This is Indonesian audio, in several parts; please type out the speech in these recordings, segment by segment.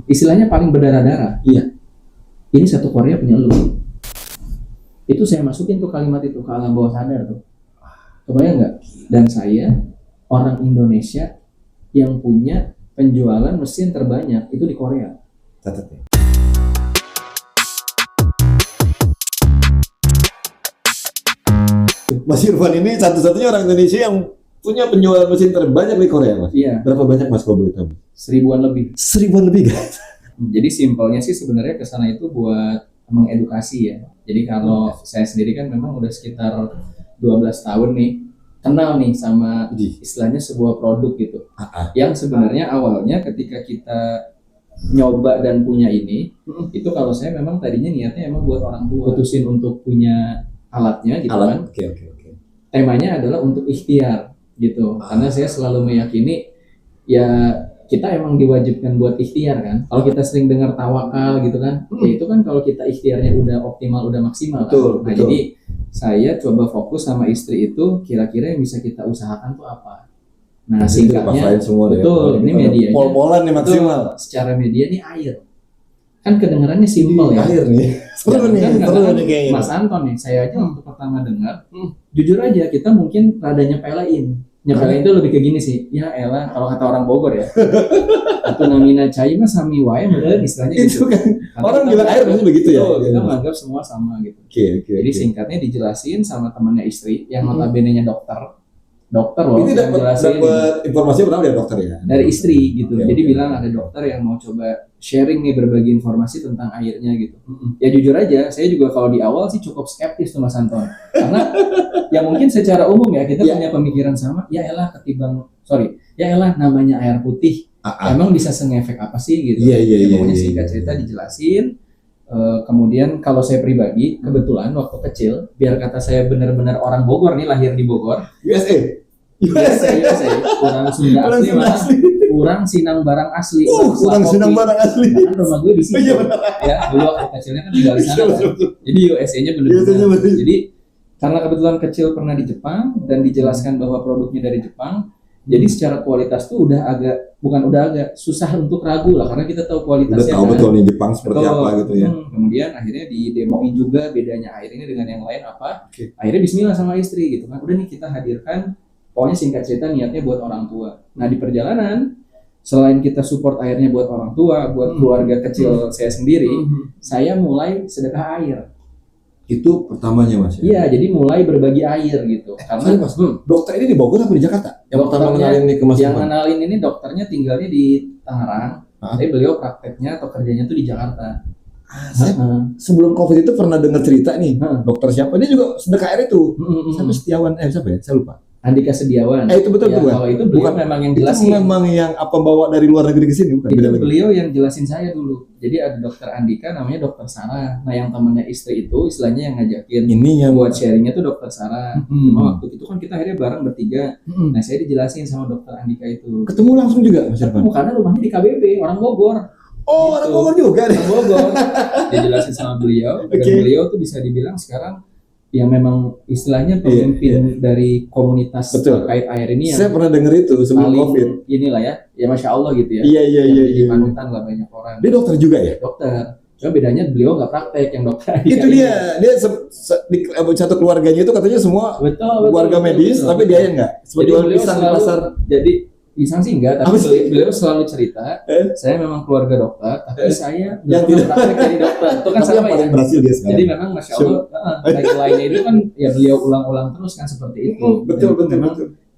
istilahnya paling berdarah-darah. Iya. Ini satu Korea punya lu. Itu saya masukin tuh kalimat itu ke alam bawah sadar tuh. Kebayang nggak? Dan saya orang Indonesia yang punya penjualan mesin terbanyak itu di Korea. Catat ya. Mas Irfan ini satu-satunya orang Indonesia yang punya penjualan mesin terbanyak di Korea, Mas. Iya. Berapa banyak, Mas, kalau boleh tahu? 1000-an lebih. 1000-an lebih, guys. Jadi simpelnya sih sebenarnya kesana itu buat mengedukasi ya. Jadi kalau saya sendiri kan memang udah sekitar 12 tahun nih kenal nih sama istilahnya sebuah produk gitu. Yang sebenarnya awalnya ketika kita nyoba dan punya ini, itu kalau saya memang tadinya niatnya emang buat orang tua. Putusin untuk punya alatnya gitu kan. Oke. Temanya adalah untuk ikhtiar gitu. Karena saya selalu meyakini ya kita emang diwajibkan buat ikhtiar kan. Kalau kita sering dengar tawakal gitu kan, ya itu kan kalau kita ikhtiarnya udah optimal, udah maksimal kan. Nah, jadi saya coba fokus sama istri itu kira-kira yang bisa kita usahakan tuh apa. Nah, singkatnya semua betul, ini medianya. Pol-polan nih maksimal. Secara media nih air. Kan kedengarannya simpel ya. Air nih. Seru nih kayaknya. Mas Anton nih, saya aja waktu pertama dengar, jujur aja kita mungkin rada nyepelein. Nyepelin itu lebih ke gini sih, ya elah kalau kata orang Bogor ya. Atau namina cai mah sami wae bener istilahnya gitu. Itu kan. Orang bilang air pasti begitu ya. Kita menganggap semua sama gitu. Oke. Jadi singkatnya dijelasin sama temannya istri yang notabene-nya dokter. Dokter loh. Ini dapat informasi pertama dari dokter ya. Dari istri gitu. Jadi bilang ada dokter yang mau coba sharing nih berbagi informasi tentang airnya gitu. Ya jujur aja, saya juga kalau di awal sih cukup skeptis tuh Mas Anton. Karena ya mungkin secara umum ya kita punya pemikiran sama, ya elah namanya air putih. Emang bisa sengefek apa sih gitu. Iya. Pokoknya singkat cerita dijelasin. Kemudian kalau saya pribadi, kebetulan waktu kecil, biar kata saya benar-benar orang Bogor nih, lahir di Bogor. USA. Kurang Sunda asli malah. Kurang Sinang barang asli. Kurang Sinang barang asli. Kan rumah gue di sini. Ya, dulu waktu kecilnya kan tinggal di sana. Jadi USA-nya benar-benar. Jadi karena kebetulan kecil pernah di Jepang dan dijelaskan bahwa produknya dari Jepang, jadi secara kualitas tuh udah agak susah untuk ragu lah karena kita tahu kualitasnya. Udah tahu betul nih Jepang seperti apa gitu ya. Kemudian akhirnya di demoin juga bedanya air ini dengan yang lain apa. Akhirnya bismillah sama istri gitu kan. Udah nih kita hadirkan. Pokoknya singkat cerita niatnya buat orang tua. Nah di perjalanan selain kita support airnya buat orang tua, buat keluarga kecil saya sendiri, saya mulai sedekah air. Itu pertamanya Mas ya? Iya, jadi mulai berbagi air gitu. Karena Mas, dokter ini di Bogor apa di Jakarta? Yang pertama kenalin nih ke Mas. Yang kenalin ini dokternya tinggalnya di Tangerang, tapi beliau prakteknya atau kerjanya tuh di Jakarta. Sebelum COVID itu pernah dengar cerita nih, dokter siapa? Dia juga sedekah air itu. Siapa Setiawan? Siapa ya? Saya lupa. Andika Setiawan. Itu betul tuh. Kalau itu beliau memang yang jelasin. Itu memang yang apa bawa dari luar negeri ke sini bukan? Itu beliau yang jelasin saya dulu. Jadi ada dokter Andika namanya dokter Sarah. Nah yang temannya istri itu istilahnya yang ngajakin ini yang buat sharingnya tuh dokter Sarah. Cuma waktu itu kan kita akhirnya bareng bertiga. Nah saya dijelasin sama dokter Andika itu. Ketemu langsung juga Mas Irfan? Karena rumahnya di KBB, orang Bogor. Oh, gitu. Orang Bogor juga nih. Orang Bogor. Dijelasin sama beliau. Dan beliau tuh bisa dibilang sekarang yang memang istilahnya pemimpin dari komunitas terkait air ini. Saya pernah dengar itu sebelum COVID. Inilah ya Masya Allah gitu ya. Iya. Jadi panutan lah banyak orang. Dia dokter juga ya? Dokter. Cuma bedanya beliau nggak praktek yang dokter. Itu dia di satu keluarganya itu katanya semua keluarga medis, tapi dia yang nggak. Seperti jual pisang di pasar. Jadi pisang sih enggak, tapi beliau selalu cerita, saya memang keluarga dokter, tapi saya yang tidak praktek jadi dokter. Itu kan sama ya. Berhasil dia sekarang. Jadi memang Masya Allah, lainnya itu kan ya beliau ulang-ulang terus kan seperti itu. Betul.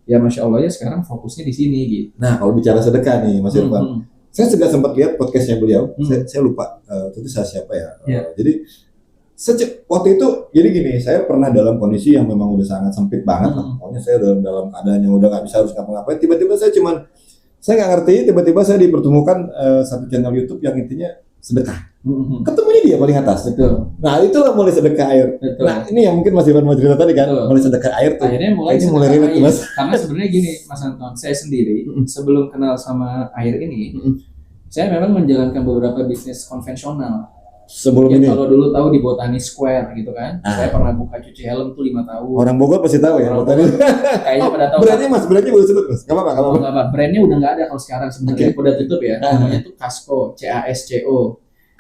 Ya Masya Allah ya sekarang fokusnya di sini gitu. Nah kalau bicara sedekah nih Mas Irfan, saya juga sempat lihat podcastnya beliau, saya lupa itu siapa ya. Jadi waktu itu jadi gini, saya pernah dalam kondisi yang memang udah sangat sempit banget lah. Pokoknya saya dalam keadaan yang udah nggak bisa harus ngapa-ngapain. Tiba-tiba saya nggak ngerti. Tiba-tiba saya dipertemukan satu channel YouTube yang intinya sedekah. Ketemunya dia paling atas. Betul. Nah itulah mulai sedekah air. Betul. Nah ini yang mungkin Mas Irfan mau cerita tadi kan, mulai sedekah air tuh. Akhirnya mulai relate Mas. Karena sebenarnya gini Mas Anton, saya sendiri sebelum kenal sama air ini, saya memang menjalankan beberapa bisnis konvensional. Sebelum ya, ini. kalau dulu tahu di Botani Square gitu kan, saya pernah buka cuci helm tuh 5 tahun. Orang Bogor pasti tahu ya. Kayaknya pada tahu. Brandnya boleh sebut mas. Gak apa-apa. Brandnya udah nggak ada kalau sekarang sebenarnya, udah tutup ya. Namanya tuh Casco, CASCO.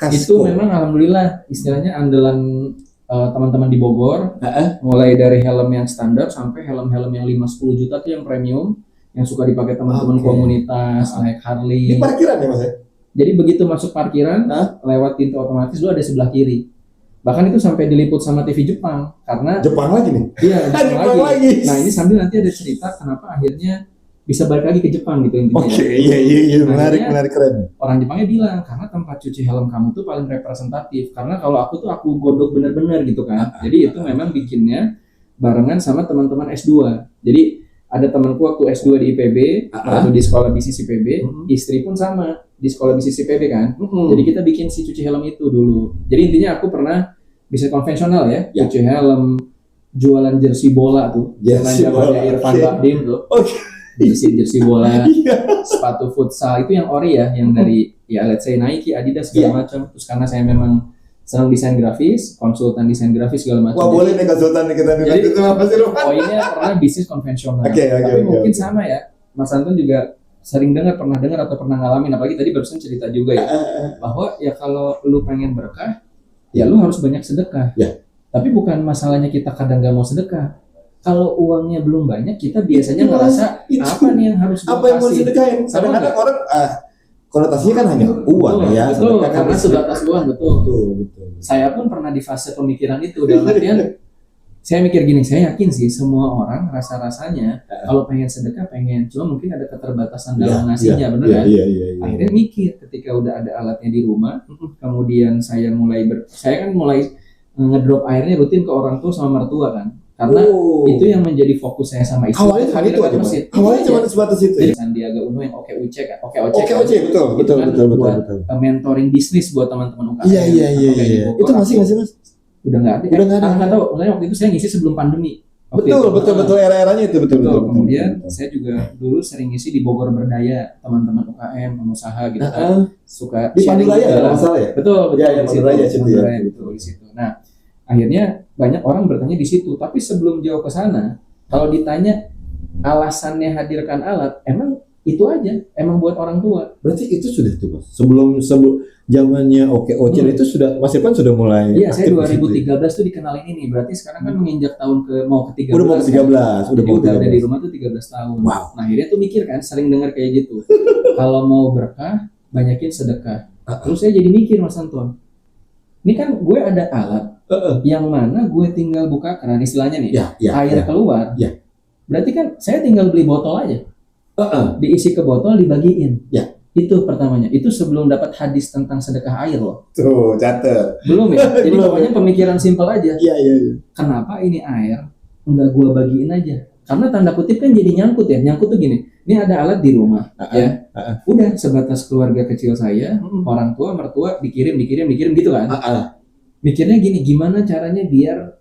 Itu memang alhamdulillah istilahnya andalan teman-teman di Bogor. Mulai dari helm yang standar sampai helm-helm yang 5-10 juta tuh yang premium, yang suka dipakai teman-teman komunitas naik Harley. Di parkiran ya mas? Jadi begitu masuk parkiran, lewat pintu otomatis lu ada sebelah kiri. Bahkan itu sampai diliput sama TV Jepang karena Jepang lagi nih. Iya, Jepang lagi. Nah, ini sambil nanti ada cerita kenapa akhirnya bisa balik lagi ke Jepang gitu intinya. Oke, iya, menarik keren. Orang Jepangnya bilang karena tempat cuci helm kamu tuh paling representatif. Karena kalau aku godok bener-bener gitu kan. Jadi itu memang bikinnya barengan sama teman-teman S2. Jadi ada temanku waktu S2 di IPB, atau di sekolah bisnis IPB, istri pun sama di sekolah bisnis IPB kan. Jadi kita bikin si cuci helm itu dulu. Jadi intinya aku pernah bisnis konvensional ya, cuci helm, jualan jersey bola tuh. Zamannya Irfan Bahdim tuh. Jersey bola, sepatu futsal itu yang ori ya, yang dari ya let's say Nike, Adidas segala macam. Terus karena saya memang senang desain grafis, konsultan desain grafis segala macam. Wah boleh nih konsultan nih kita. Jadi itu apa sih poinnya pernah bisnis konvensional. Tapi mungkin sama ya, Mas Anton juga sering pernah dengar atau pernah ngalamin, apalagi tadi barusan cerita juga ya, bahwa ya kalau lu pengen berkah, ya lu harus banyak sedekah. Tapi bukan masalahnya kita kadang nggak mau sedekah. Kalau uangnya belum banyak, kita biasanya ngerasa apa nih yang harus apa yang mau sedekahin. Kadang-kadang orang konotasinya kan hanya uang ya. Betul, karena sebatas uang, betul. Saya pun pernah di fase pemikiran itu, dalam artian saya mikir gini, saya yakin sih semua orang rasa-rasanya kalau pengen sedekah pengen, cuma mungkin ada keterbatasan dalam ngasihnya, bener kan? Akhirnya mikir ketika udah ada alatnya di rumah, kemudian saya kan mulai ngedrop airnya rutin ke orang tua sama mertua kan. Karena itu yang menjadi fokus saya sama istri. Awalnya cuma itu aja, awalnya cuma sebatas itu. Jadi Sandiaga Uno yang Oke betul. Mentoring bisnis buat teman-teman UKM. Iya. Itu masih nggak sih mas? Udah nggak ada. Nggak tahu. Waktu itu saya ngisi sebelum pandemi. Betul era-eranya itu betul. Kemudian saya juga dulu sering ngisi di Bogor Berdaya, teman-teman UKM, pengusaha gitu kan. Suka di Panduraya ya masalah ya. Betul. Ya Panduraya betul di situ. Nah, akhirnya banyak orang bertanya di situ, tapi sebelum jauh ke sana, kalau ditanya alasannya hadirkan alat, emang itu aja, emang buat orang tua. Berarti itu sudah tuh mas. Sebelum zamannya itu sudah Mas Irfan sudah mulai. Iya, saya 2013 tuh dikenalin ini. Berarti sekarang kan menginjak tahun mau ke 13. Udah mau ke 13, udah ada di rumah tuh 13 tahun. Wow. Nah, akhirnya tuh mikir kan, sering dengar kayak gitu. Kalau mau berkah, banyakin sedekah. Terus saya jadi mikir Mas Anton. Ini kan gue ada alat yang mana gue tinggal buka keran istilahnya nih, air keluar. Berarti kan saya tinggal beli botol aja. Diisi ke botol, dibagiin. Itu pertamanya. Itu sebelum dapat hadis tentang sedekah air loh. Tuh, catet. Belum ya? Jadi pokoknya pemikiran simpel aja. Iya. Kenapa ini air enggak gue bagiin aja? Karena tanda kutip kan jadi nyangkut ya. Nyangkut tuh gini. Ini ada alat di rumah, ya. Udah sebatas keluarga kecil saya, orang tua, mertua dikirim gitu kan. Mikirnya gini, gimana caranya biar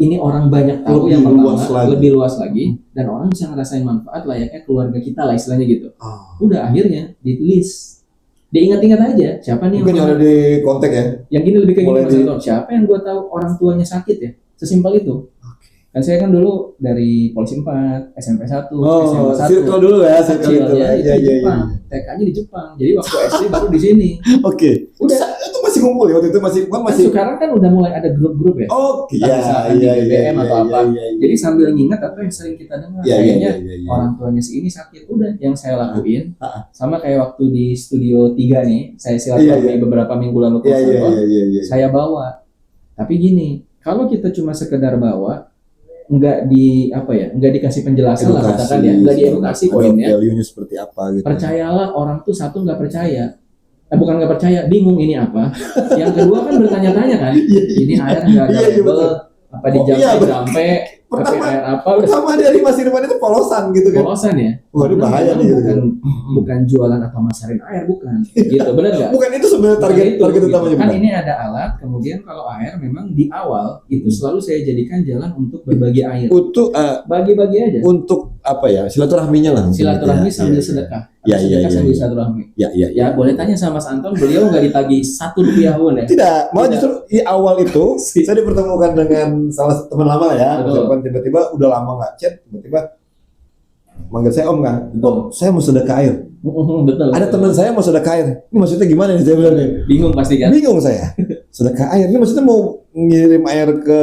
ini orang banyak tahu yang pertama, lebih luas lagi, dan orang bisa ngerasain manfaat layaknya keluarga kita lah istilahnya gitu. Udah akhirnya di list, diingat-ingat aja siapa nih mungkin yang ada di kontak ya. Yang gini lebih kayak gini, siapa yang gue tahu orang tuanya sakit ya, sesimpel itu. Kan saya kan dulu dari Polisi 4, SMP 1, SMA 1. Circle dulu ya, circle ya, di Jepang. TK-nya di Jepang. Jadi waktu SD baru di sini. Udah itu masih ngumpul ya waktu itu masih. Sekarang kan udah mulai ada grup-grup ya. Iya. BBM atau apa. Jadi sambil ngingat apa yang sering kita dengar. Kayaknya orang tuanya si ini sakit. Udah yang saya lakuin. Sama kayak waktu di Studio 3 nih, saya silaturahmi beberapa minggu lalu ke saya bawa. Tapi gini, kalau kita cuma sekedar bawa, nggak dikasih penjelasan lah katakan ya, nggak diedukasi poinnya. Value-nya seperti apa gitu. Percayalah orang tuh satu nggak percaya, bukan nggak percaya, bingung ini apa. Yang kedua kan bertanya-tanya kan, ini air nggak ada label, apa dijampe pakai air apa? Pertama dari Mas Irfan itu polosan gitu kan? Polosan ya. Waduh bahaya nih. Bukan jualan atau masarin air, bukan. Gitu, benar nggak? Bukan itu sebenarnya target utamanya. Kan ini ada alat, kemudian kalau air memang di awal itu selalu saya jadikan jalan untuk berbagi air. Untuk bagi-bagi aja. Untuk apa ya? Silaturahminya lah. Silaturahmi sambil sedekah. sedekah sambil silaturahmi. Ya boleh tanya sama Mas Anton, beliau nggak ditagih Rp1 pun ya? Tidak, malah justru di awal itu saya dipertemukan dengan salah satu teman lama ya. Tiba-tiba udah lama nggak chat, tiba-tiba manggil saya Om kan, Om saya mau sedekah air. Betul. Ada teman saya mau sedekah air. Ini maksudnya gimana nih saya bilang nih? Bingung pasti kan? Bingung saya. Sedekah air ini maksudnya mau ngirim air ke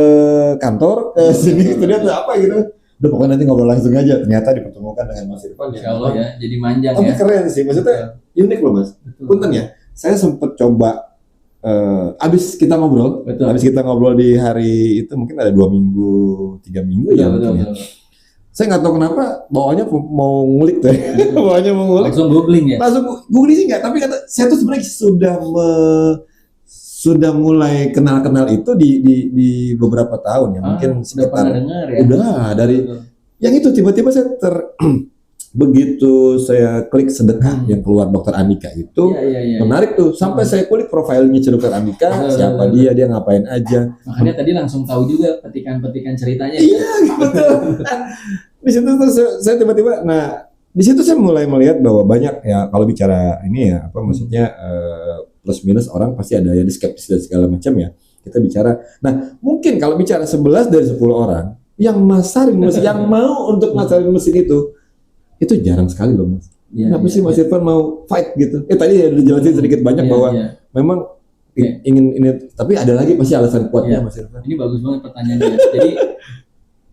kantor ke sini studio atau apa gitu. Udah pokoknya nanti ngobrol langsung aja. Ternyata dipertemukan dengan Mas Irfan. Insya Allah ya, jadi manjang tapi ya. keren sih, maksudnya unik loh Mas. Punten ya, saya sempat coba abis kita ngobrol di hari itu mungkin ada 2 minggu, 3 minggu ya. Betul. Saya nggak tahu kenapa bawaannya mau ngulik tuh. Bawaannya mau ngulik. Langsung googling ya? Langsung googling sih nggak, tapi kata saya tuh sebenarnya sudah mulai kenal itu di beberapa tahun ya, mungkin sekitar ya? Udah dari yang itu tiba-tiba saya begitu saya klik sedekah yang keluar Dokter Andika itu menarik tuh, sampai saya kulik profilnya Dokter Andika, siapa dia ngapain aja. Makanya tadi langsung tahu juga petikan-petikan ceritanya. Iya betul. Di situ tuh saya tiba-tiba, nah di situ saya mulai melihat bahwa banyak ya, kalau bicara ini ya apa maksudnya plus minus orang pasti ada yang skeptis dan segala macam ya. Kita bicara, nah mungkin kalau bicara 11 dari 10 orang yang masarin mesin, yang mau untuk masarin mesin itu jarang sekali loh Mas. Kenapa sih Mas Irfan mau fight gitu? Tadi udah jelasin sedikit banyak bahwa memang ingin ini, tapi ada lagi pasti alasan kuatnya Mas Irfan. Ini bagus banget pertanyaannya. Jadi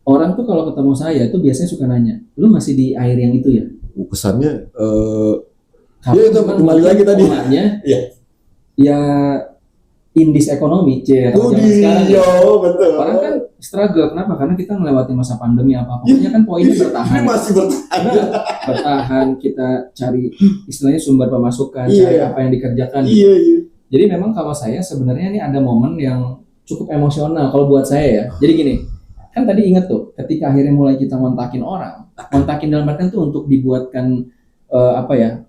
orang tuh kalau ketemu saya tuh biasanya suka nanya, lu masih di air yang itu ya? Kesannya ya itu kembali lagi tadi. Ya indis ekonomi, zaman sekarang. Betul. Orang kan struggle, kenapa? Karena kita melewati masa pandemi apa. Pokoknya kan poinnya bertahan. Ini masih bertahan. Bertahan, kita cari istilahnya sumber pemasukan, cari apa yang dikerjakan. Jadi memang kalau saya sebenarnya ini ada momen yang cukup emosional kalau buat saya ya. Jadi gini, kan tadi ingat tuh, ketika akhirnya mulai kita kontakin orang, kontakin dalam artian tuh untuk dibuatkan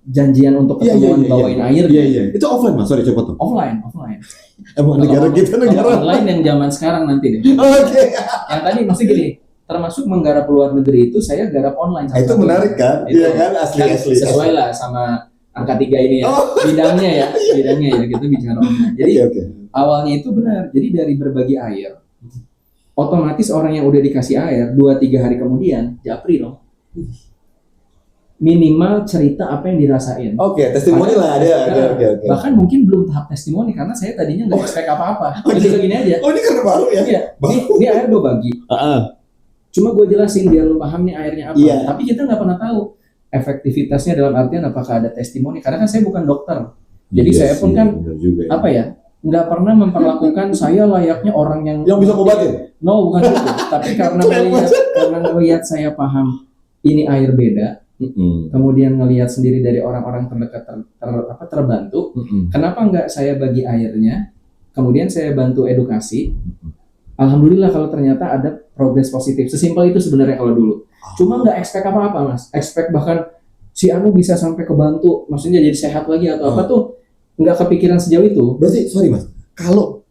janjian untuk ketemuan bawain air. Itu offline Mas, sorry coba tuh. Offline. Emang negara kita negara online yang zaman sekarang nanti deh. Oke. Yang tadi masih gini, termasuk menggarap luar negeri itu saya garap online. Itu menarik kan? Iya kan, asli. Sesuai lah sama angka 3 ini ya. Bidangnya ya kita bicara online. Jadi awalnya itu benar. Jadi dari berbagi air, otomatis orang yang udah dikasih air 2-3 hari kemudian japri loh. Minimal cerita apa yang dirasain. Testimoni lah ada. Oke. Bahkan mungkin belum tahap testimoni karena saya tadinya nggak expect apa-apa. Jadi begini aja. Ini karena baru ya? Iya. Ini air gue bagi. Cuma gue jelasin biar lu paham nih airnya apa. Tapi kita nggak pernah tahu efektivitasnya dalam artian apakah ada testimoni. Karena kan saya bukan dokter. Jadi saya pun kan nggak pernah memperlakukan saya layaknya orang yang bisa ngobatin. No, bukan itu. Tapi karena melihat saya paham ini air beda. Kemudian ngelihat sendiri dari orang-orang terdekat terbantu. Kenapa nggak saya bagi airnya? Kemudian saya bantu edukasi. Alhamdulillah kalau ternyata ada progres positif. Sesimpel itu sebenarnya kalau dulu. Cuma nggak expect apa-apa Mas. Expect bahkan si Anu bisa sampai kebantu, maksudnya jadi sehat lagi atau apa tuh nggak kepikiran sejauh itu. Berarti sorry Mas, kalau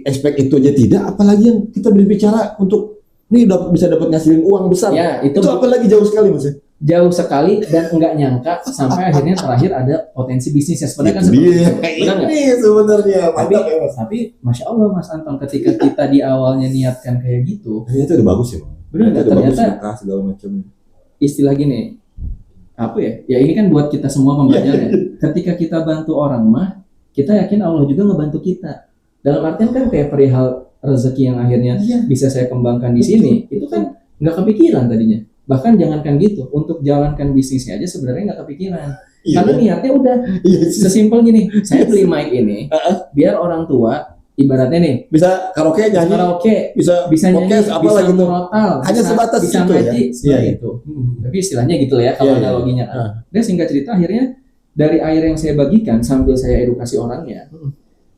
expect itu aja tidak, apalagi yang kita berbicara untuk ini bisa dapat ngasilin uang besar. Ya, itu apalagi jauh sekali Mas ya. Jauh sekali dan nggak nyangka sampai akhirnya terakhir ada potensi bisnisnya sebenarnya kan seperti itu. Benar nggak? Ini sebenarnya. Tapi Masya Allah Mas Anton, ketika kita di awalnya niatkan kayak gitu, ternyata udah bagus ya. Benar nggak? Ternyata segala macam. Istilah gini, apa ya? Ya ini kan buat kita semua pembelajaran. Ketika kita bantu orang mah, kita yakin Allah juga ngebantu kita. Dalam artian kan kayak perihal rezeki yang akhirnya bisa saya kembangkan di sini, itu kan nggak kepikiran tadinya. Bahkan jangankan gitu, untuk jalankan bisnisnya aja sebenarnya nggak kepikiran. Karena niatnya udah sesimpel gini, saya beli mic ini biar orang tua ibaratnya nih bisa karaoke nyanyi, bisa nyanyi, podcast, apa lagi tuh, hanya sebatas bisa itu ya. Itu. Tapi istilahnya gitu ya kalau analoginya. Dan singkat cerita akhirnya dari air yang saya bagikan sambil saya edukasi orangnya,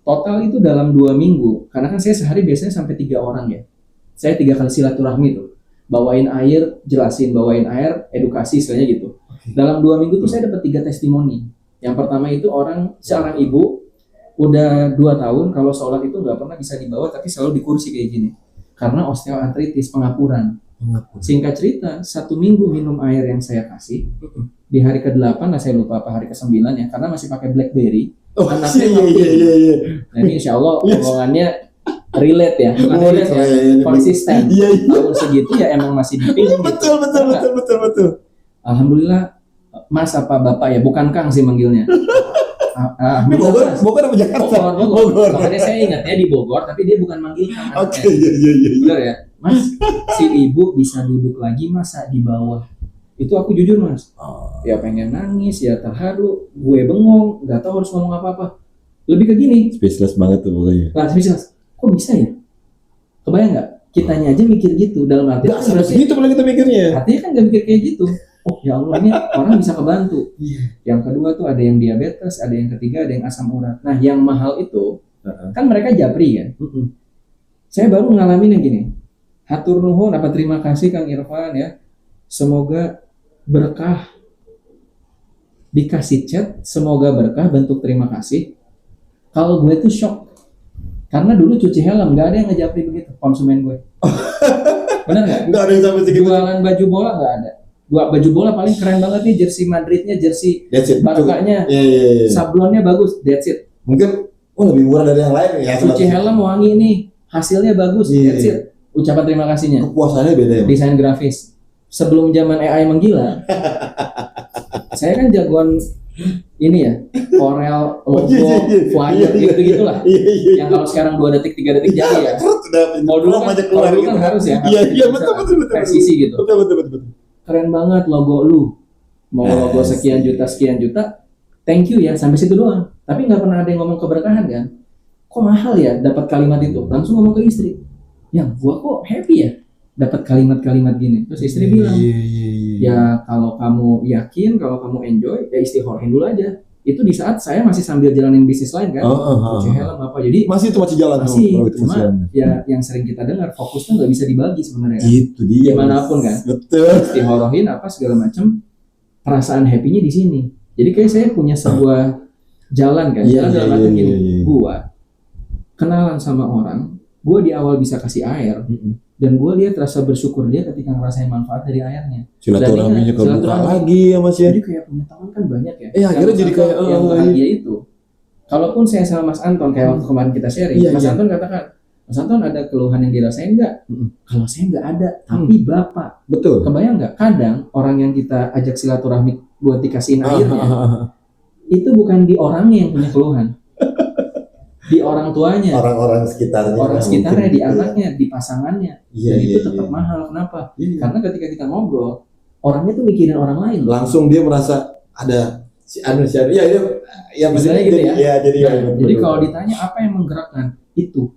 total itu dalam 2 minggu, karena kan saya sehari biasanya sampai 3 orang ya. Saya 3 kali silaturahmi tuh. Bawain air, jelasin, bawain air, edukasi istilahnya gitu. Dalam 2 minggu tuh saya dapat 3 testimoni. Yang pertama itu seorang ibu udah 2 tahun kalau sholat itu nggak pernah bisa dibawa tapi selalu di kursi kayak gini karena osteoartritis pengapuran. Singkat cerita, 1 minggu minum air yang saya kasih, di hari ke-8 lah saya lupa apa hari ke-9 ya, karena masih pakai BlackBerry. Anaknya iya. Nah ini insya Allah omongannya relate ya, bukan relate ya, konsisten. Tahun segitu ya emang masih dipilih. Betul. Alhamdulillah, Mas apa Bapak ya, bukan Kang sih manggilnya. Bogor apa Jakarta? Bogor. Makanya saya ingat ya di Bogor, tapi dia bukan manggil Kang. Oke, iya. Benar ya, Mas. Si ibu bisa duduk lagi masa di bawah? Itu aku jujur Mas. Ya pengen nangis, ya terharu, gue bengong, nggak tahu harus ngomong apa-apa. Lebih ke gini. Speechless banget tuh pokoknya. Nah, speechless. Kok bisa ya? Kebayang nggak? Kitanya aja mikir gitu dalam arti. Nggak sampai segitu malah kita mikirnya. Artinya kan nggak mikir kayak gitu. Oh ya Allah, ini orang bisa kebantu. Yang kedua tuh ada yang diabetes, ada yang ketiga ada yang asam urat. Nah yang mahal itu kan mereka japri kan. Saya baru ngalamin yang gini. Hatur nuhun, apa terima kasih Kang Irfan ya. Semoga berkah. Dikasih chat, semoga berkah, bentuk terima kasih. Kalau gue tuh shock. Karena dulu cuci helm, nggak ada yang ngejapri begitu konsumen gue. Benar nggak? Nggak ada yang sampai segitu. Jualan baju bola nggak ada. Baju bola paling keren banget nih, jersey Madridnya, jersey Barca-nya, sablonnya bagus, that's it. Mungkin lebih murah dari yang lain ya. Cuci helm wangi nih, hasilnya bagus, that's it. Ucapan terima kasihnya. Kepuasannya beda ya. Desain grafis. Sebelum zaman AI menggila, saya kan jagoan ini ya, Corel, logo, flyer, gitu-gitulah. Yang kalau sekarang 2 detik, 3 detik jadi ya. Kalau dulu kan harus ya. Iya, betul. Presisi gitu. Betul. Keren banget logo lu, mau logo sekian juta, thank you ya, sampai situ doang. Tapi nggak pernah ada yang ngomong keberkahan kan? Kok mahal ya dapat kalimat itu? Langsung ngomong ke istri, yang gua kok happy ya dapat kalimat-kalimat gini. Terus istri bilang, ya kalau kamu yakin, kalau kamu enjoy, ya istighfarahin dulu aja. Itu di saat saya masih sambil jalanin bisnis lain kan, cuci helm apa, jadi masih jalan. Cuma ya yang sering kita dengar fokusnya nggak bisa dibagi sebenarnya. Itu dia. Dimanapun kan. Betul. Istihorohin apa segala macam, perasaan happy-nya di sini. Jadi kayak saya punya sebuah jalan kan, jalan dalam arti gini, gua kenalan sama orang, gua di awal bisa kasih air, dan gue lihat rasa bersyukur dia ketika ngerasain manfaat dari airnya. Silaturahminya kebuka lagi ya Mas ya. Jadi kayak punya teman kan banyak ya. Akhirnya jadi kayak yang bahagia itu. Kalaupun saya sama Mas Anton kayak waktu kemarin kita sharing, Mas Anton katakan, Mas Anton ada keluhan yang dirasain nggak? Kalau saya nggak ada, tapi Bapak. Betul. Kebayang nggak? Kadang orang yang kita ajak silaturahmi buat dikasihin airnya, itu bukan di orangnya yang punya keluhan. Di orang tuanya, orang sekitarnya, di anaknya, di pasangannya, dan itu tetap mahal. Kenapa? Karena ketika kita ngobrol, orangnya tuh mikirin orang lain. Langsung dia merasa ada si anu. Ya misalnya gitu ya. Jadi betul. kalau ditanya apa yang menggerakkan itu,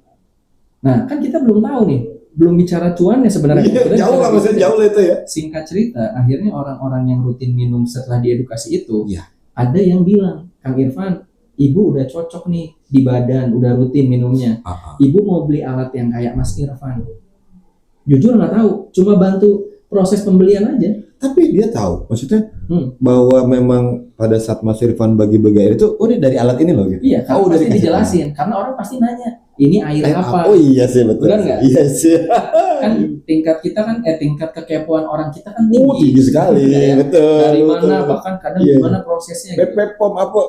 nah kan kita belum tahu nih, belum bicara cuannya sebenarnya. Jauh lah, maksudnya jauh itu ya. Singkat cerita, akhirnya orang-orang yang rutin minum setelah diedukasi itu, ada yang bilang, Kang Irfan, Ibu udah cocok nih di badan, udah rutin minumnya. Ibu mau beli alat yang kayak Mas Irfan. Jujur nggak tahu, cuma bantu proses pembelian aja. Tapi dia tahu, maksudnya bahwa memang pada saat Mas Irfan bagi-bagi air itu, ini dari alat ini loh gitu. Iya, karena pasti dijelasin. Karena orang pasti nanya, ini air apa? Oh iya sih, betul. Benar nggak? Iya sih. Kan tingkat kita kan, tingkat kekepoan orang kita kan tinggi. Tinggi sekali, ya? Betul. Dari mana, bahkan kadang gimana prosesnya. Gitu.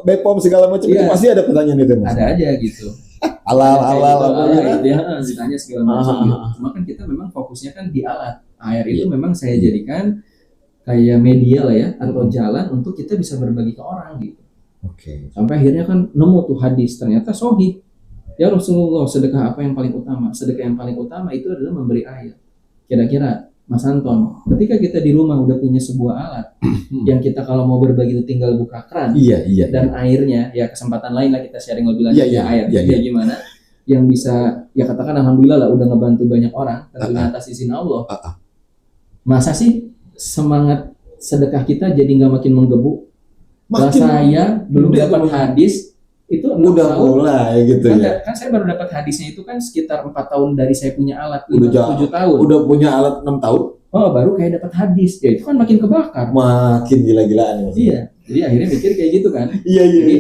BPOM segala macam itu pasti ada pertanyaan itu. Mas. Ada aja gitu. Halal dia ditanya segala macam gitu. Cuma kan kita memang fokusnya kan di alat. Air itu memang saya jadikan kayak media lah ya, atau jalan untuk kita bisa berbagi ke orang gitu. Sampai akhirnya kan nemu tuh hadis, ternyata sahih. Ya Rasulullah, sedekah apa yang paling utama? Sedekah yang paling utama itu adalah memberi air. Kira-kira Mas Anton, ketika kita di rumah udah punya sebuah alat yang kita kalau mau berbagi itu tinggal buka keran, dan airnya ya kesempatan lain lah kita sharing lebih lanjut air, gimana? Yang bisa ya katakan alhamdulillah lah udah ngebantu banyak orang tentunya atas izin Allah. Masa sih semangat sedekah kita jadi nggak makin menggebu? Saya belum dapat hadis itu udah mulai gitu kan, kan saya baru dapat hadisnya itu kan sekitar 4 tahun dari saya punya alat, 7 tahun udah punya alat 6 tahun baru kayak dapat hadis ya, itu kan makin kebakar, makin gila-gilaan ya. Jadi akhirnya mikir kayak gitu kan. Jadi,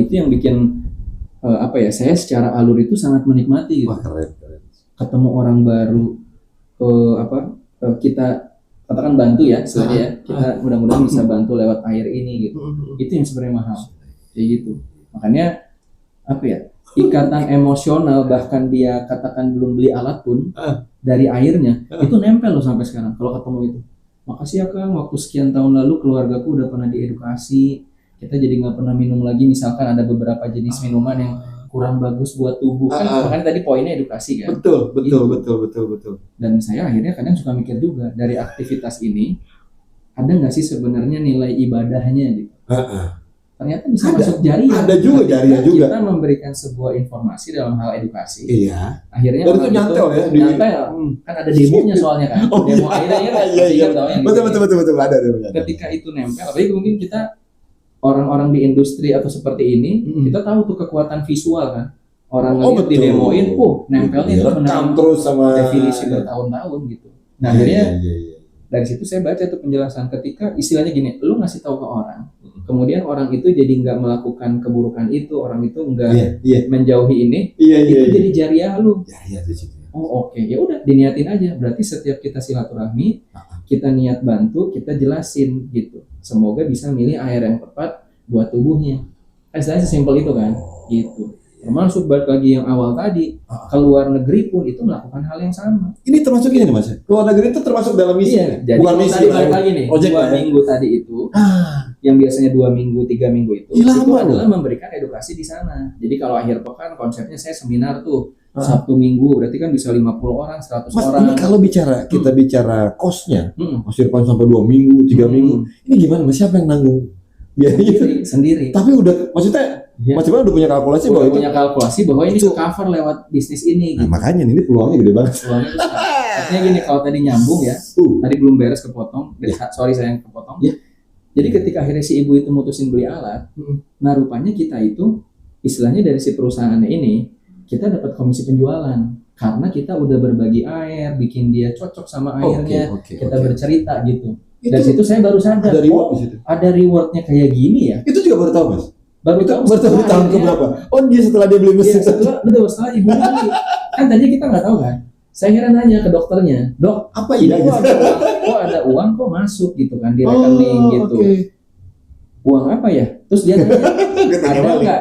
itu yang bikin saya secara alur itu sangat menikmati gitu. Wah, keren. Ketemu orang baru, kita katakan bantu ya, istilahnya ya, kita mudah-mudahan bisa bantu lewat air ini gitu. Itu yang sebenarnya mahal, kayak gitu. Makanya apa ya, ikatan emosional, bahkan dia katakan belum beli alat pun dari airnya itu nempel loh sampai sekarang kalau ketemu itu. Makasih ya Kang, waktu sekian tahun lalu keluargaku udah pernah diedukasi, kita jadi nggak pernah minum lagi, misalkan ada beberapa jenis minuman yang kurang bagus buat tubuh kan. Makanya tadi poinnya edukasi kan. Betul. Dan saya akhirnya kadang suka mikir juga, dari aktivitas ini ada nggak sih sebenarnya nilai ibadahnya gitu. Ternyata bisa masuk jariah. Ada juga jariah juga. Kita memberikan sebuah informasi dalam hal edukasi. Iya. Akhirnya itu nyantel ya. Nyantel. Kan ada demonya soalnya kan. Demo akhirnya kan. Iya. Betul ada demonya. Ketika itu nempel, apalagi mungkin kita orang-orang di industri atau seperti ini, kita tahu tuh kekuatan visual kan. Orang ngeliat di demoin, nempelnya itu rekam terus sama definisi bertahun-tahun gitu. Nah akhirnya dari situ saya baca tuh penjelasan ketika istilahnya gini, lu ngasih tahu ke orang, kemudian orang itu jadi nggak melakukan keburukan itu, orang itu nggak menjauhi ini, itu jadi jariah lu. Oh oke, ya udah diniatin aja. Berarti setiap kita silaturahmi, kita niat bantu, kita jelasin gitu. Semoga bisa milih air yang tepat buat tubuhnya. Istilahnya sesimpel itu kan, gitu. Termasuk balik lagi yang awal tadi, ke luar negeri pun itu melakukan hal yang sama. Ini termasuk ini nih Mas. Luar negeri itu termasuk dalam misi. Iya, jadi bukan misi. Balik lagi nih, 2 minggu tadi itu, yang biasanya 2 minggu, 3 minggu itu adalah memberikan edukasi di sana. Jadi kalau akhir pekan konsepnya saya seminar tuh. Sabtu Minggu berarti kan bisa 50 orang, 100 Mas, orang. Ini kalau kita bicara kosnya, Mas Irfan sampai 2 minggu, 3 minggu. Ini gimana Mas? Siapa yang nanggung? Biayanya sendiri. Tapi udah, maksudnya Mas Irfan udah punya kalkulasi bahwa ini cover lewat bisnis ini. Nah, makanya ini peluangnya gede banget. Peluangnya besar. Artinya gini, kalau tadi nyambung ya, tadi belum beres kepotong. Sorry saya yang kepotong. Jadi ketika akhirnya si ibu itu mutusin beli alat, nah rupanya kita itu istilahnya dari si perusahaannya ini kita dapat komisi penjualan karena kita udah berbagi air, bikin dia cocok sama airnya, kita bercerita gitu. Dari situ saya baru sadar, ada rewardnya kayak gini ya. Itu juga baru tahu Mas. Baru tahun keberapa? Dia setelah dia beli mesin. Setelah ibu beli. Kan tadi kita nggak tahu kan. Saya kira nanya ke dokternya, dok, apa ini? Kok ada uang kok masuk gitu kan di rekening gitu. Uang apa ya? Terus dia nanya, ada nggak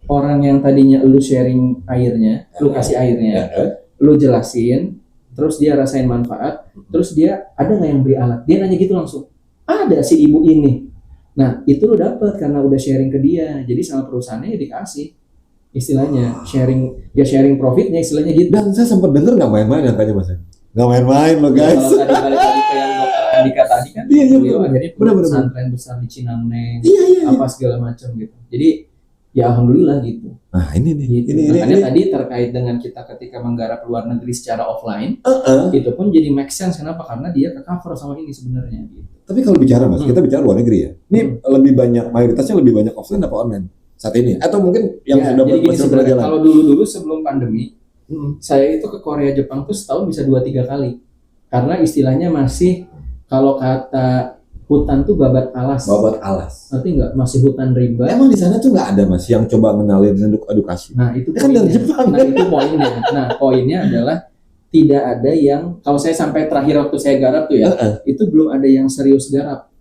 orang yang tadinya lu sharing airnya, lu kasih airnya, lu jelasin, terus dia rasain manfaat, terus dia ada nggak yang beli alat? Dia nanya gitu langsung. Ada si ibu ini. Nah itu lu dapet karena udah sharing ke dia. Jadi sama perusahaannya ya dikasih. Istilahnya sharing profitnya istilahnya gitu. Dan saya sempat dengar nggak main-main katanya Mas. Nggak main-main loh guys. Kalau tadi balik lagi ke yang dokter Andika tadi kan, beliau akhirnya punya pesantren besar di Cinangneng, apa segala macam gitu. Jadi ya alhamdulillah gitu. Nah ini nih. Gitu. Makanya tadi terkait dengan kita ketika menggarap luar negeri secara offline, itu pun jadi make sense. Kenapa? Karena dia ke cover sama ini sebenarnya. Gitu. Tapi kalau bicara Mas, kita bicara luar negeri ya. Ini lebih banyak, mayoritasnya lebih banyak offline apa online saat ini? Atau mungkin yang sudah berjalan? Kalau dulu sebelum pandemi, saya itu ke Korea Jepang tuh setahun bisa 2-3 kali. Karena istilahnya masih kalau kata hutan tuh babat alas. Ngerti nggak? Masih hutan rimba. Emang di sana tuh nggak ada Mas yang coba ngenalin edukasi? Nah itu kan dari Jepang. Nah itu poinnya. Nah poinnya adalah tidak ada yang, kalau saya sampai terakhir waktu saya garap tuh ya, itu belum ada yang serius garap.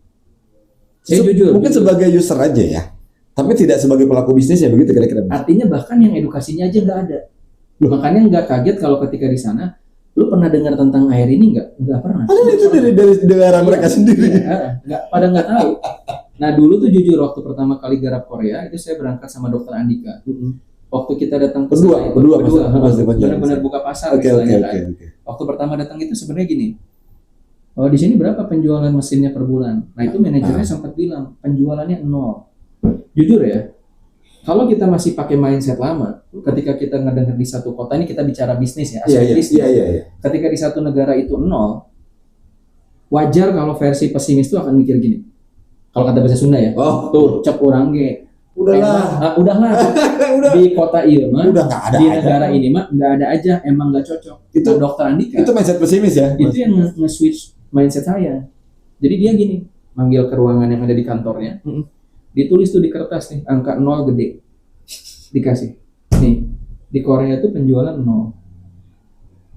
Saya jujur. Mungkin sebagai user aja ya. Tapi tidak sebagai pelaku bisnis ya begitu kira-kira. Artinya bahkan yang edukasinya aja nggak ada. Makanya nggak kaget kalau ketika di sana, lu pernah dengar tentang air ini nggak pernah. Padahal itu dari negara mereka sendiri. Pada nggak tahu. Nah dulu tuh jujur waktu pertama kali garap Korea itu saya berangkat sama dokter Andika. Waktu kita datang berdua benar-benar buka pasar. Waktu pertama datang itu sebenarnya gini. Oh di sini berapa penjualan mesinnya per bulan? Nah itu manajernya sempat bilang penjualannya 0. Jujur ya, kalau kita masih pakai mindset lama, ketika kita ngedenger di satu kota, ini kita bicara bisnis ya, bisnis. Ketika di satu negara itu 0, wajar kalau versi pesimis itu akan mikir gini. Kalau kata bahasa Sunda ya, tuh cep orang ge. Udahlah. Di kota iya mah, di negara ini mah nggak ada aja, emang nggak cocok. Itu dokter Andika. Itu mindset pesimis ya? Itu yang nge-switch mindset saya. Jadi dia gini, manggil ke ruangan yang ada di kantornya. Ditulis tuh di kertas nih, angka 0 gede. Dikasih. Nih, di Korea itu penjualan 0.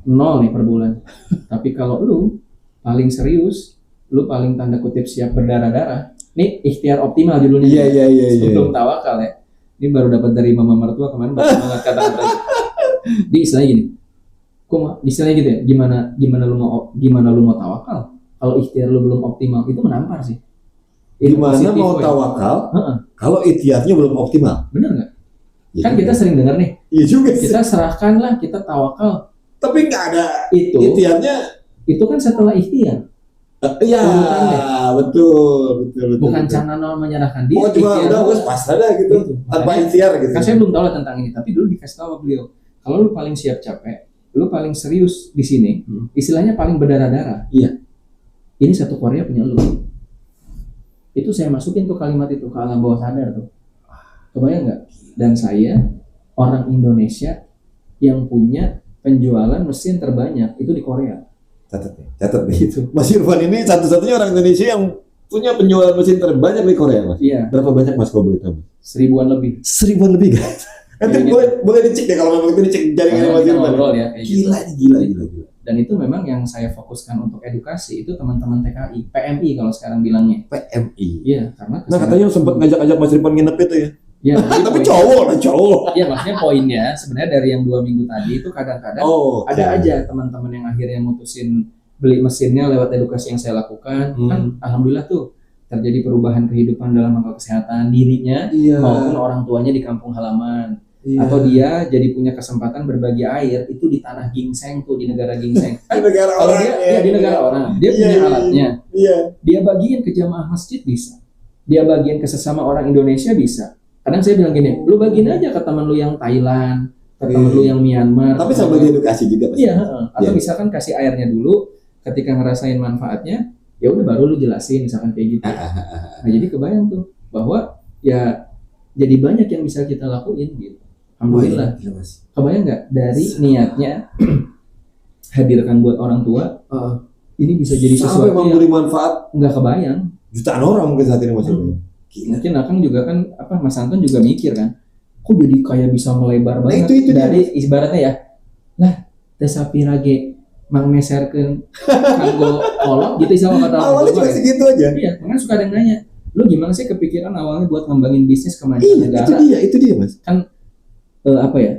0 nih per bulan. Tapi kalau lu paling serius, lu paling tanda kutip siap berdarah-darah. Ini ikhtiar optimal judulnya. Iya. Sebelum tawakal ya. Ini baru dapat dari mama mertua kemarin, bagus banget kata-kata. Di istilahnya gini. Istilahnya gitu ya. Gimana lu mau tawakal? Kalau ikhtiar lu belum optimal, itu menampar sih. Gimana mau tawakal kalau ikhtiarnya belum optimal? Bener nggak? Ya, kan kita sering dengar nih. Iya juga sih. Kita serahkanlah, kita tawakal. Tapi nggak ada itu. Ikhtiarnya. Itu kan setelah ikhtiar. Iya, betul. Bukan cara nol menyerahkan diri. Oh cuma udah pas ada gitu. Tanpa ikhtiar gitu. Kan saya belum tahu lah tentang ini, tapi dulu dikasih tahu beliau. Kalau lu paling siap capek, lu paling serius di sini, istilahnya paling berdarah-darah. Iya. Ini satu Korea punya lu. Itu saya masukin tuh kalimat itu ke alam bawah sadar tuh. Kebayang nggak? Dan saya orang Indonesia yang punya penjualan mesin terbanyak itu di Korea. Catat gitu. Mas Irfan ini satu-satunya orang Indonesia yang punya penjualan mesin terbanyak di Korea, Mas. Iya. Berapa banyak, Mas, kalau boleh tahu? 1000-an lebih. 1000-an lebih, guys. Nanti boleh dicek deh kalau memang itu dicek jaringan Mas Irfan. Ya, gila. Dan itu memang yang saya fokuskan untuk edukasi itu teman-teman TKI, PMI kalau sekarang bilangnya. PMI. Iya, karena katanya sempat ngajak-ngajak Mas Irfan nginep itu ya. Ya, tapi cowok. Iya, maksudnya poinnya sebenarnya dari yang 2 minggu tadi itu kadang-kadang ada aja teman-teman yang akhirnya mutusin beli mesinnya lewat edukasi yang saya lakukan. Kan alhamdulillah tuh terjadi perubahan kehidupan dalam hal kesehatan dirinya maupun orang tuanya di kampung halaman. Atau dia jadi punya kesempatan berbagi air itu di tanah gingseng tuh, di negara gingseng. Di negara kalau orang. Di negara orang. Dia punya alatnya. Dia bagiin ke jamaah masjid bisa. Dia bagiin ke sesama orang Indonesia bisa. Kadang saya bilang gini, lu bagiin aja ke teman lu yang Thailand, ke teman lu yang Myanmar. Tapi sama diedukasi juga. Iya, atau misalkan kasih airnya dulu, ketika ngerasain manfaatnya, ya udah baru lu jelasin misalkan kayak gitu. Nah, jadi kebayang tuh bahwa ya jadi banyak yang bisa kita lakuin gitu. Alhamdulillah. Kebayang nggak dari niatnya hadirkan buat orang tua, ini bisa jadi sesuatu yang memberi manfaat. Nggak kebayang. Jutaan orang mungkin saat ini Mas Irfan. Mungkin Akang juga kan Mas Anton juga mikir kan, kok jadi kayak bisa melebar banget itu dari ibaratnya ya, lah tesapirage mang meserkeun kanggo kolot gitu sama kata awalnya cuma segitu aja. Iya, makanya suka ada yang nanya, lu gimana sih kepikiran awalnya buat ngembangin bisnis ke mancanegara? Itu dia Mas. Kan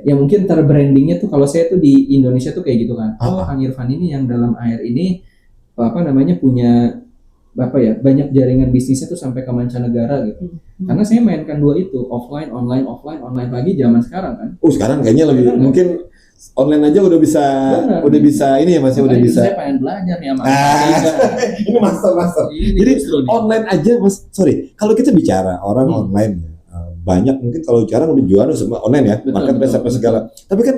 ya mungkin terbrandingnya tuh kalau saya tuh di Indonesia tuh kayak gitu kan. Kang Irfan ini yang dalam air ini punya banyak jaringan bisnisnya tuh sampai ke mancanegara gitu. Karena saya mainkan 2 itu, offline lagi zaman sekarang kan. Sekarang kayaknya lebih mungkin online aja udah bisa ini ya Mas, udah bisa. Saya pengen belajar nih sama ini master. Jadi online aja Mas. Sorry, kalau kita bicara orang online banyak mungkin kalau sekarang udah jualan semua online ya, marketplace apa segala. Tapi kan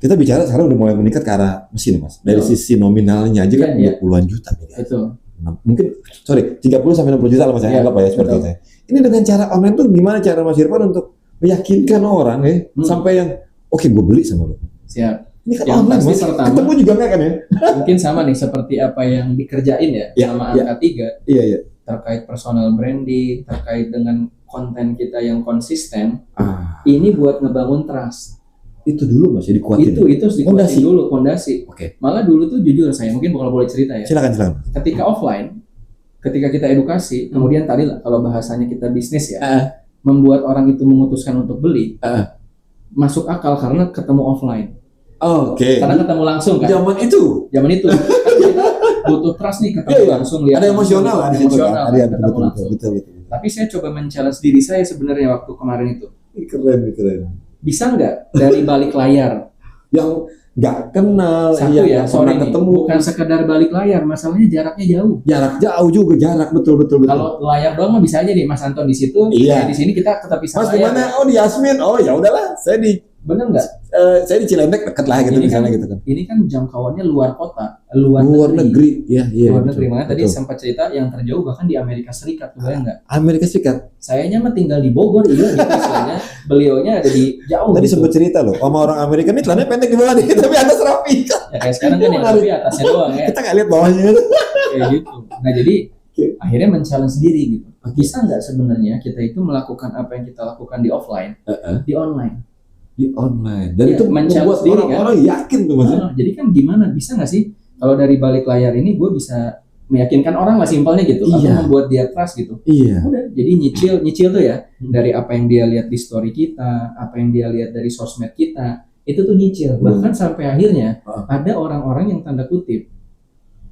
kita bicara sekarang udah mulai meningkat ke arah mesin Mas. Dari sisi nominalnya aja kan udah puluhan juta nih. Betul. Mungkin 30 sampai 60 juta lah Mas, anggap ya seperti itu. Ini dengan cara online tuh gimana cara Mas Irfan untuk meyakinkan orang sampai yang oke, gue beli sama lo. Siap. Ini kan yang online Mas, ketemu juga enggak kan ya? Mungkin sama nih seperti apa yang dikerjain sama Angka 3. Iya. Terkait personal branding, terkait dengan konten kita yang konsisten. Ini buat ngebangun trust. Itu dulu Mas, dikuatin. Itu harus dikuatin dulu, fondasi. Oke. Malah dulu tuh jujur saya mungkin kalau boleh cerita ya. Silakan. Ketika offline, ketika kita edukasi, kemudian tadi kalau bahasanya kita bisnis ya, membuat orang itu memutuskan untuk beli, masuk akal karena ketemu offline. Oke. Karena ketemu langsung kan. Zaman itu. Kita butuh trust nih ketemu langsung lihat. Ada emosional lah. Ada ketemu langsung. Betul. Tapi saya coba men-challenge diri saya sebenarnya waktu kemarin itu. Keren. Bisa nggak dari balik layar yang nggak kenal, yang pernah ketemu, bukan sekedar balik layar, masalahnya jaraknya jauh. Betul. Kalau layar doang mah bisa aja nih Mas Anton di situ, di sini kita tetap bisa. Mas di mana? Di Yasmin. Ya udahlah, saya di. Bener nggak? Saya di Cilendek dekat lah gitu misalnya gitu kan. Ini kan jangkauannya luar kota, luar negeri. Iya. Luar negeri. Makanya tadi sempat cerita yang terjauh bahkan di Amerika Serikat, bayang nggak? Amerika Serikat. Sayanya mah tinggal di Bogor, gitu istilahnya. Beliaunya ada di jauh. Tadi sempat cerita loh, sama orang Amerika ini celananya pendek di bawah nih, tapi atas rapi. Ya kayak sekarang kan yang rapi atasnya doang ya. Kita nggak lihat bawahnya. Kayak gitu. Nah jadi akhirnya men-challenge diri gitu. Bisa nggak sebenarnya kita itu melakukan apa yang kita lakukan di offline, di online? Dan itu membuat orang-orang yakin tuh Mas. Jadi kan gimana bisa nggak sih Kalau dari balik layar ini gue bisa meyakinkan orang lah simpelnya gitu, atau membuat dia trust gitu. Udah, jadi nyicil tuh ya dari apa yang dia lihat di story kita, apa yang dia lihat dari sosmed kita, itu tuh nyicil. Bahkan sampai akhirnya ada orang-orang yang tanda kutip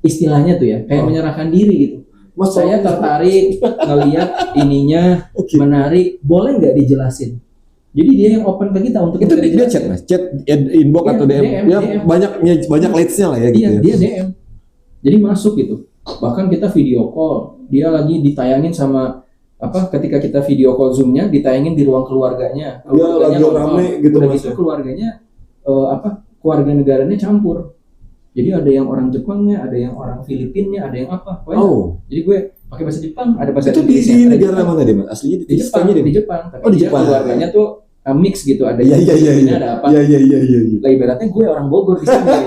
istilahnya tuh ya kayak menyerahkan diri gitu. Saya tertarik ngelihat ininya menarik, boleh nggak dijelasin? Jadi dia yang open ke kita untuk itu dia chat mas, chat inbox atau DM. Ya DM. banyak leads-nya lah ya gitu. Iya, dia DM. Jadi masuk gitu. Bahkan kita video call, dia lagi ditayangin sama ketika kita video call Zoom-nya ditayangin di ruang keluarganya. Keluarganya rame gitu mas. Itu keluarganya keluarga negaranya campur. Jadi ada yang orang Jepangnya, ada yang orang Filipinnya, ada yang apa. Jadi gue pakai bahasa Jepang, ada bahasa Indonesia. Itu di negara mana deh mas? Aslinya di Jepang. Di Jepang. Tapi di Jepang. Keluarganya tuh mix gitu, ada yang Filipinnya, ada apa. Iya. Lah ibaratnya gue orang Bogor di sini.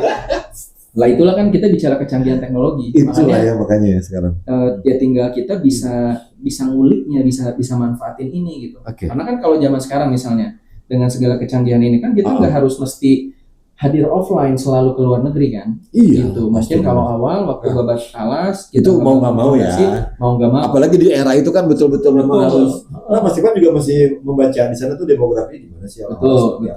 Lah itulah kan kita bicara kecanggihan teknologi. Makanya ya sekarang. Ya tinggal kita bisa nguliknya, bisa manfaatin ini gitu. Karena kan kalau zaman sekarang misalnya dengan segala kecanggihan ini kan kita nggak harus mesti hadir offline selalu ke luar negeri kan. Gitu. Mungkin kalau awal waktu babat alas itu mau nggak mau ya. Mau nggak mau. Apalagi di era itu kan betul-betul memang harus. Mas Irfan juga masih membaca di sana tuh demografi gimana sih? Betul.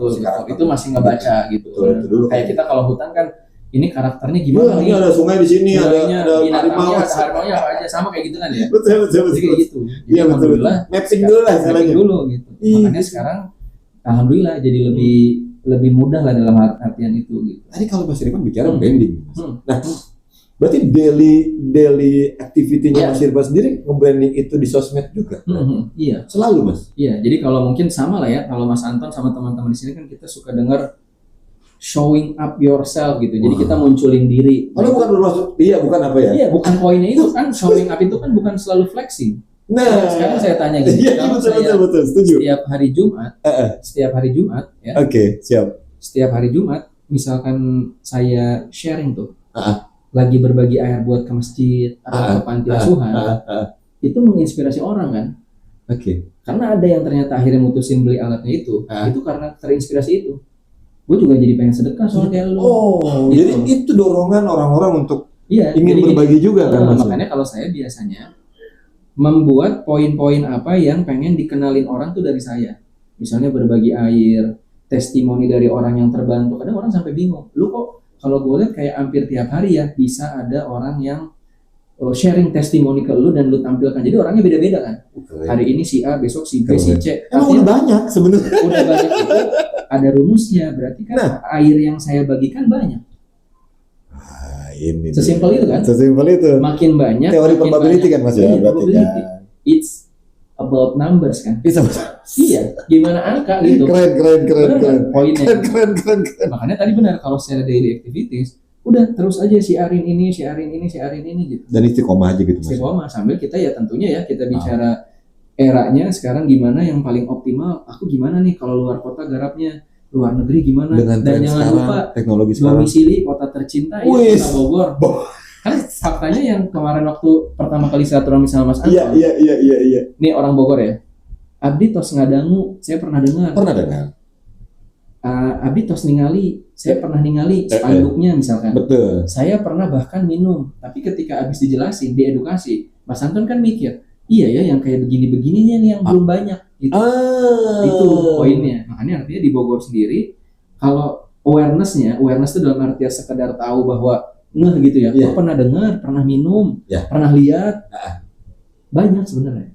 Itu masih ngebaca gitu. Betul. Kayak kita kalau hutan kan ini karakternya gimana nih? Ini ada sungai di sini, ada harimau apa aja sama kayak gitu kan ya. Betul. Jadi kayak gitu. Iya betul. Mapping dulu lah istilahnya. Gitu. Makanya sekarang alhamdulillah jadi lebih mudah lah dalam artian itu gitu. Tadi kalau Mas Irfan bicara branding. Nah, berarti daily activity-nya Mas Irfan sendiri nge-branding itu di sosmed juga. Iya. Selalu Mas. Iya, jadi kalau mungkin sama lah ya, kalau Mas Anton sama teman-teman di sini kan kita suka dengar showing up yourself gitu. Jadi kita munculin diri. Kalau bukan bermaksud bukan apa ya? Iya, bukan poinnya itu kan showing up itu kan bukan selalu flexing. Nah, sekarang saya tanya gitu. Betul, setuju. Setiap hari Jumat ya. Oke, siap. Setiap hari Jumat misalkan saya sharing tuh. Lagi berbagi air buat ke masjid atau ke panti asuhan. Itu menginspirasi orang kan? Karena ada yang ternyata akhirnya mutusin beli alatnya itu karena terinspirasi itu. Gue juga jadi pengen sedekah soal kayak lu. Gitu. Jadi itu dorongan orang-orang untuk ingin berbagi juga kan Mas. Makanya kalau saya biasanya membuat poin-poin apa yang pengen dikenalin orang tuh dari saya. Misalnya berbagi air, testimoni dari orang yang terbantu. Kadang orang sampai bingung. Lu kok kalau gue lihat kayak hampir tiap hari ya bisa ada orang yang sharing testimoni ke lu dan lu tampilkan. Jadi orangnya beda-beda kan. Hari ini si A, besok si B, si C. Emang udah banyak sebenarnya. Udah banyak itu ada rumusnya. Berarti kan air yang saya bagikan banyak. Ini sesimpel itu kan? Sesimpel itu. Makin banyak. Teori probability kan Mas ya? Berarti kan. It's about numbers kan? Iya. Gimana angka gitu? Keren. Poinnya. Keren. Makanya tadi benar kalau secara daily activities udah terus aja siarin ini gitu. Dan istiqomah aja gitu Mas. Istiqomah sambil kita ya tentunya ya kita bicara eranya sekarang gimana yang paling optimal. Aku gimana nih kalau luar kota garapnya, luar negeri gimana? Dengan dan jangan lupa teknologi sekarang. Domisili kota tercinta ya Kota Bogor. Kan faktanya yang kemarin waktu pertama kali silaturahmi sama Mas Anton. Iya. Ini orang Bogor ya. Abdi tos ngadangu, saya pernah dengar. Abdi tos ningali, saya pernah ningali spanduknya misalkan. Betul. Saya pernah bahkan minum, tapi ketika habis dijelasin, diedukasi, Mas Anton kan mikir, iya ya yang kayak begini-begininya nih yang belum banyak gitu. Itu poinnya. Makanya artinya di Bogor sendiri, kalau awareness itu dalam artian sekedar tahu bahwa gitu ya, gue pernah dengar, pernah minum, pernah lihat, banyak sebenarnya.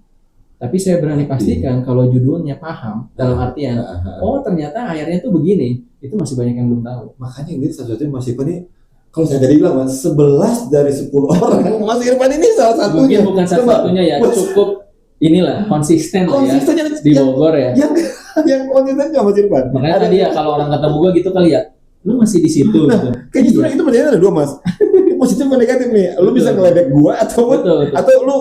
Tapi saya berani pastikan kalau judulnya paham dalam artian, ternyata airnya tuh begini, itu masih banyak yang belum tahu. Makanya ini satu-satunya Mas Irfan ini, kalau saya tadi bilang Mas, 11 dari 10 orang Mas Irfan ini salah satunya. Mungkin bukan satu-satunya ya, cukup inilah konsisten ya di Bogor ya. Yang konsisten sama Mas Irfan. Makanya tadi ya kalau orang ketemu gue gitu kali ya, lu masih di situ. Kayak justru itu pertanyaan ada dua Mas. Positif dan negatif nih. Lu bisa ngeledek gua atau lu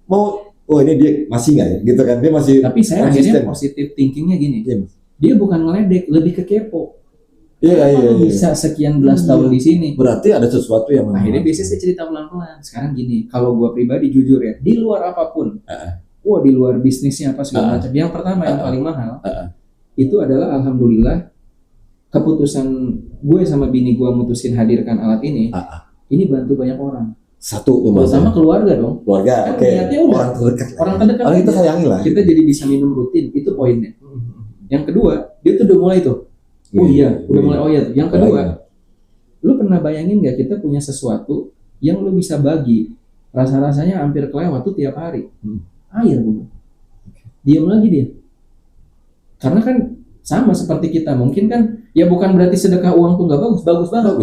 mau ini dia masih nggak ya gitu kan, dia masih. Tapi saya akhirnya positif thinkingnya gini, dia bukan ngeledek, lebih ke kepo. Iya. Bisa sekian belas tahun di sini. Berarti ada sesuatu yang akhirnya biasanya saya cerita pelan-pelan. Sekarang gini, kalau gua pribadi jujur ya, di luar apapun, di luar bisnisnya apa segala macam. Yang pertama yang paling mahal itu adalah alhamdulillah keputusan gue sama bini gue mutusin hadirkan alat ini. ini bantu banyak orang. Satu tuh Mas. Terutama keluarga dong. Keluarga, Kan oke. niatnya udah. Orang terdekat. Orang terdekat Orang kita aja. sayangi lah. Kita jadi bisa minum rutin, itu poinnya. Yang kedua, dia tuh udah mulai tuh. Oh iya, udah mulai oh iya tuh. Yang kedua, lu pernah bayangin nggak kita punya sesuatu yang lu bisa bagi, rasa-rasanya hampir kelewat tuh tiap hari. Air bro. Diam lagi dia. Karena kan sama seperti kita, mungkin kan ya bukan berarti sedekah uang tuh nggak bagus banget.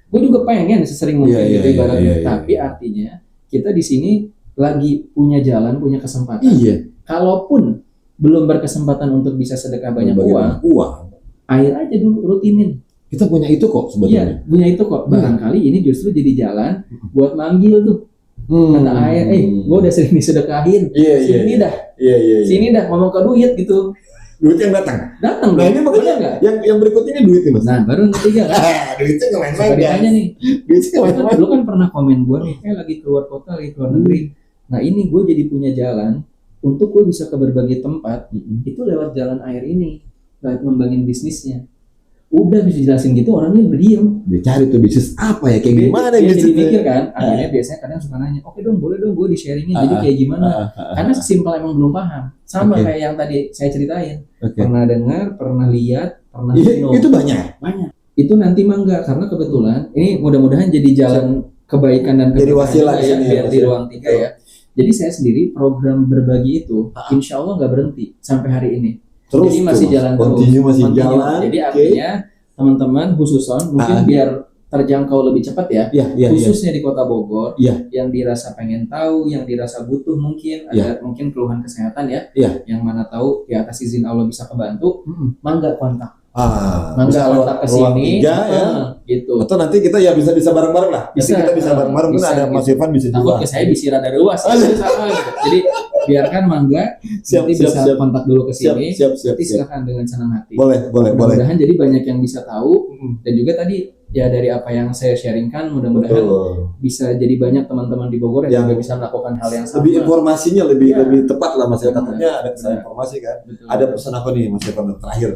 Gue juga pengen sesering mungkin gitu ibaratnya. Tapi artinya kita di sini lagi punya jalan, punya kesempatan. Iya. Kalaupun belum berkesempatan untuk bisa sedekah banyak uang, air aja dulu rutinin. Kita punya itu kok sebetulnya. Iya, punya itu kok. Barangkali ini justru jadi jalan buat manggil tuh. Kata air, gue udah sering disedekahin. Sini dah. Sini dah ngomong ke duit gitu. Duit yang datang. Datang. Nah ini makanya yang berikutnya duit nih Mas. Nah baru yang ketiga kan. Duitnya nggak main-main. Suka ditanya nih. Duitnya nggak main-main. Lu kan pernah komen gue nih, kayak lagi keluar kota, lagi keluar negeri. Nah ini gue jadi punya jalan untuk gue bisa ke berbagai tempat. Itu lewat jalan air ini, lewat ngembangin bisnisnya. Udah bisa jelasin gitu, orangnya berdiam. Dia cari tuh bisnis apa ya, kayak gimana dia jadi bisnisnya. mikir kan, akhirnya biasanya kadang suka nanya, oke dong boleh dong gue di-sharingin, jadi kayak gimana. Karena sesimpel emang belum paham. Sama kayak yang tadi saya ceritain. Pernah dengar, pernah lihat, pernah minum. Itu banyak. Itu nanti mah enggak, karena kebetulan ini mudah-mudahan jadi jalan kebaikan dan jadi wasilah ya, biar di ruang 3 ya. Jadi saya sendiri program berbagi itu insya Allah nggak berhenti sampai hari ini. Terus jadi masih jalan terus. Masih jalan. Jadi artinya teman-teman khususon mungkin biar terjangkau lebih cepat ya. Khususnya di Kota Bogor yang dirasa pengen tahu, yang dirasa butuh mungkin ada mungkin keluhan kesehatan ya. Yang mana tahu di atas izin Allah bisa kebantu, mangga kontak. Mangga kontak ke sini gitu. Atau nanti kita ya bisa bareng-bareng lah. Kita bisa bareng-bareng pun ada Mas Irfan bisa juga. Takut ke saya bisa rada luas sama gitu. Jadi biarkan mangga nanti bisa kontak dulu ke sini. Nanti silakan dengan senang hati. Boleh. Mudah-mudahan jadi banyak yang bisa tahu dan juga tadi ya dari apa yang saya sharingkan mudah-mudahan bisa jadi banyak teman-teman di Bogor yang juga bisa melakukan hal yang sama. Lebih informasinya lebih tepat lah Mas Irfan. Takutnya ada kesalahan informasi kan. Ada pesan apa nih Mas Irfan terakhir?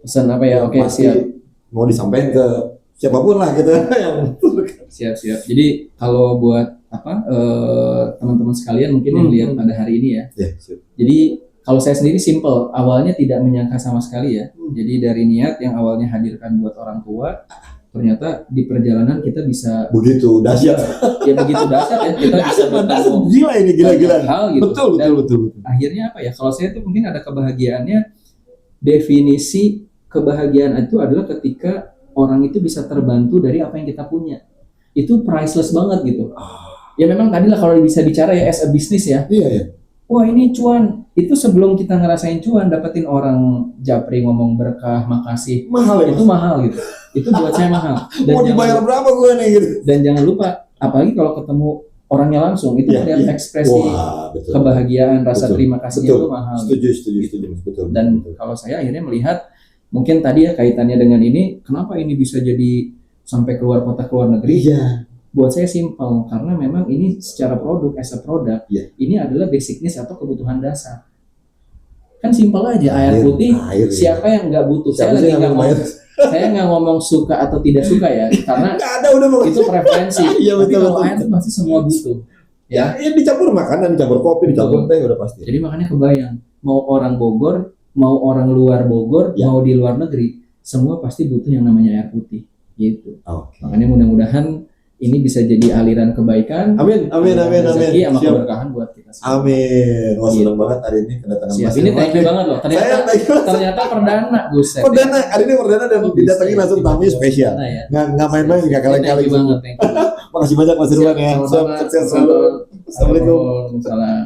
Pesan apa ya? Oke, siap. Mau disampaikan ke siapapun lah gitu. Siap. Jadi kalau buat teman-teman sekalian mungkin yang lihat pada hari ini ya. Jadi kalau saya sendiri simple, awalnya tidak menyangka sama sekali ya. Jadi dari niat yang awalnya hadirkan buat orang tua, ternyata di perjalanan kita bisa begitu dahsyat. Ya begitu dahsyat ya. Kita bisa bertemu. Gila. Hal gitu. Betul. Akhirnya apa ya? Kalau saya tuh mungkin ada kebahagiaannya. Definisi kebahagiaan itu adalah ketika orang itu bisa terbantu dari apa yang kita punya. Itu priceless banget gitu. Ya memang tadi lah kalau bisa bicara ya as a business ya. Iya. Wah ini cuan. Itu sebelum kita ngerasain cuan, dapetin orang japri ngomong berkah, makasih. Mahal ya? Itu mahal gitu. Itu buat saya mahal. Dan mau dibayar berapa gue nih gitu. Dan jangan lupa, apalagi kalau ketemu orangnya langsung, itu ada ekspresi kebahagiaan, rasa terima kasihnya itu mahal. Setuju. Betul. Dan kalau saya akhirnya melihat, mungkin tadi ya kaitannya dengan ini, kenapa ini bisa jadi sampai keluar kota, keluar negeri? Buat saya simpel, karena memang ini secara produk, as a produk, ini adalah basic needs atau kebutuhan dasar. Kan simpel aja, air putih, siapa yang nggak butuh? Saya nggak ngomong suka atau tidak suka ya, karena itu preferensi. Tapi kalau air itu pasti semua butuh. Ya dicampur makanan, dicampur kopi, dicampur teh udah pasti. Jadi makanya kebayang, mau orang Bogor, mau orang luar Bogor, mau di luar negeri, semua pasti butuh yang namanya air putih. Gitu. Makanya mudah-mudahan ini bisa jadi aliran kebaikan. Amin. Rezeki sama keberkahan buat kita semua. Amin. Wah senang banget hari ini kedatangan Mas. Ini thank you banget loh. Ternyata perdana, buset. Hari ini perdana dan didatengin langsung tamu spesial. Nggak main-main, nggak kali-kali. Thank you banget. Makasih banyak Mas Irfan ya. Sukses selalu. Assalamualaikum. Waalaikumsalam.